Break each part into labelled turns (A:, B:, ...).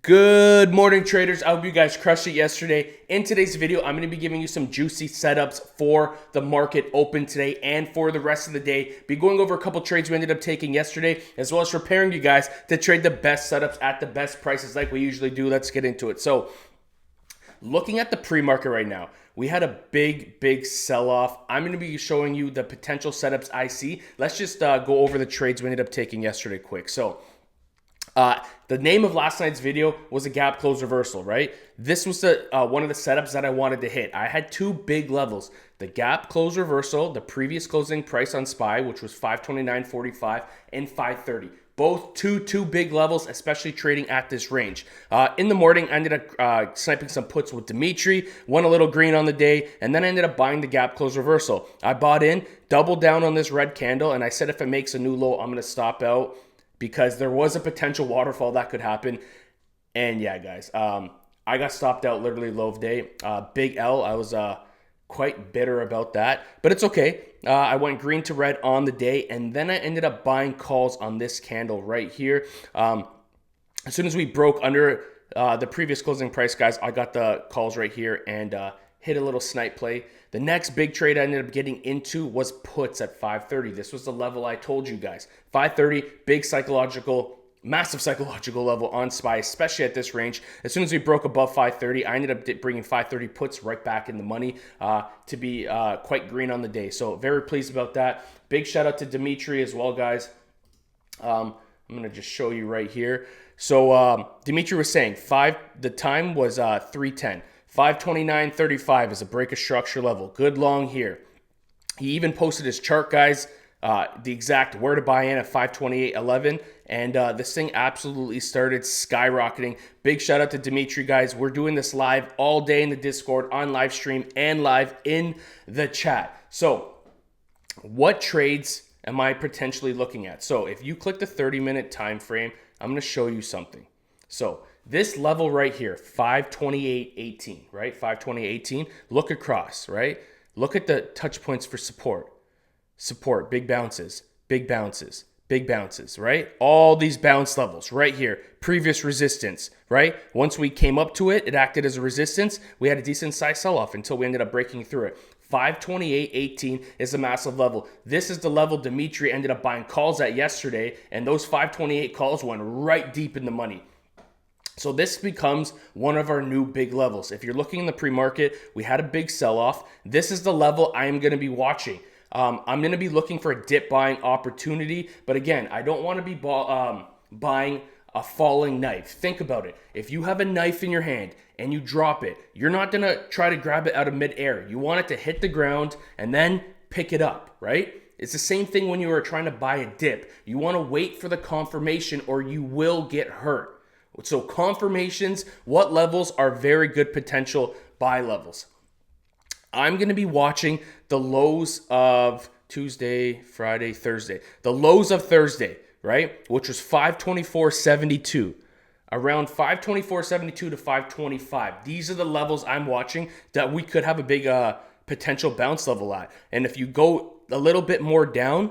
A: Good morning, traders. I hope you guys crushed it yesterday. In today's video, I'm going to be giving you some juicy setups for the market open today and for the rest of the day. Be going over a couple trades we ended up taking yesterday, as well as preparing you guys to trade the best setups at the best prices like we usually do. Let's get into it. So, looking at the pre-market right now, we had a big sell-off. I'm going to be showing you the potential setups I see. Let's just go over the trades we ended up taking yesterday quick. So, the name of last night's video was a gap close reversal, right? This was the one of the setups that I wanted to hit. I had two big levels: the gap close reversal, the previous closing price on SPY, which was 529.45, and 530. Both two big levels, especially trading at this range. In the morning, I ended up sniping some puts with Dimitri, won a little green on the day, and then I ended up buying the gap close reversal. I bought in, doubled down on this red candle, and I said if it makes a new low, I'm going to stop out, because there was a potential waterfall that could happen. And yeah, guys, I got stopped out literally low of day. Big L. I was quite bitter about that, but it's okay. I went green to red on the day, and then I ended up buying calls on this candle right here. As soon as we broke under the previous closing price, guys, I got the calls right here and hit a little snipe play. The next big trade I ended up getting into was puts at 530. This was the level I told you guys. 530, big psychological, massive psychological level on SPY, especially at this range. As soon as we broke above 530, I ended up bringing 530 puts right back in the money to be quite green on the day. So very pleased about that. Big shout out to Dimitri as well, guys. I'm going to just show you right here. So Dimitri was saying the time was 310. 529.35 is a break of structure level. Good long here. He even posted his chart, guys, the exact where to buy in at 528.11. And this thing absolutely started skyrocketing. Big shout out to Dimitri, guys. We're doing this live all day in the Discord, on live stream, and live in the chat. So what trades am I potentially looking at? So if you click the 30-minute time frame, I'm going to show you something. So this level right here, 528.18, right? 528.18. Look across, right? Look at the touch points for support. Support, big bounces, big bounces, big bounces, right? All these bounce levels right here. Previous resistance, right? Once we came up to it, it acted as a resistance. We had a decent size sell-off until we ended up breaking through it. 528.18 is a massive level. This is the level Dimitri ended up buying calls at yesterday, and those 528 calls went right deep in the money. So this becomes one of our new big levels. If you're looking in the pre-market, we had a big sell-off. This is the level I am going to be watching. I'm going to be looking for a dip buying opportunity. But again, I don't want to be buying a falling knife. Think about it. If you have a knife in your hand and you drop it, you're not going to try to grab it out of midair. You want it to hit the ground and then pick it up, right? It's the same thing when you are trying to buy a dip. You want to wait for the confirmation or you will get hurt. So confirmations, what levels are very good potential buy levels? I'm going to be watching the lows of Tuesday, Friday, Thursday. The lows of Thursday, right? Which was 524.72. Around 524.72 to 525. These are the levels I'm watching that we could have a big potential bounce level at. And if you go a little bit more down,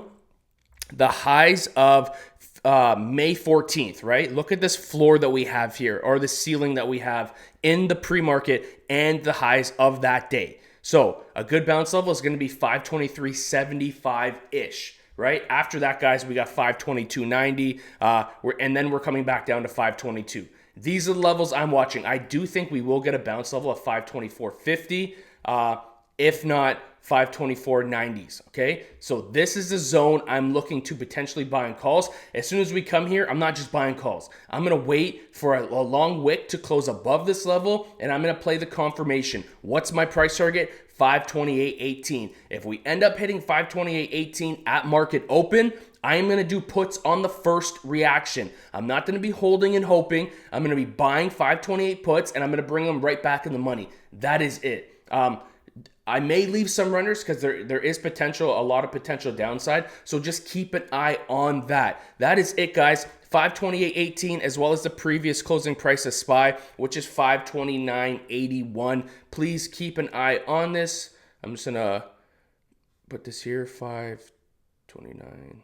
A: the highs of May 14th, right? Look at this floor that we have here, or the ceiling that we have in the pre-market and the highs of that day. So a good bounce level is going to be 523.75-ish, right? After that, guys, we got 522.90, and then we're coming back down to 522. These are the levels I'm watching. I do think we will get a bounce level of 524.50, if not 524.90s, okay? So this is the zone I'm looking to potentially buying calls. As soon as we come here, I'm not just buying calls. I'm going to wait for a long wick to close above this level, and I'm going to play the confirmation. What's my price target? 528.18. If we end up hitting 528.18 at market open, I am going to do puts on the first reaction. I'm not going to be holding and hoping. I'm going to be buying 528 puts, and I'm going to bring them right back in the money. That is it. I may leave some runners because there is potential, a lot of potential downside. So just keep an eye on that. That is it, guys. 528.18 as well as the previous closing price of SPY, which is 529.81. Please keep an eye on this. I'm just going to put this here, 529.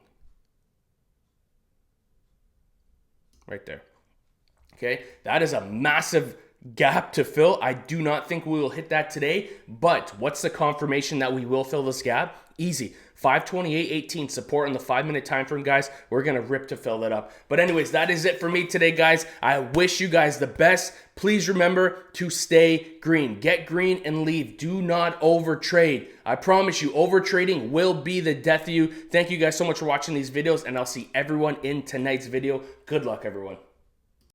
A: Right there. Okay, that is a massive gap to fill. I do not think we will hit that today, but what's the confirmation that we will fill this gap? Easy. 528.18 support on the 5-minute time frame, guys. We're gonna rip to fill that up. But anyways, that is it for me today, guys. I wish you guys the best. Please remember to stay green. Get green and leave. Do not overtrade. I promise you, overtrading will be the death of you. Thank you guys so much for watching these videos, and I'll see everyone in tonight's video. Good luck, everyone.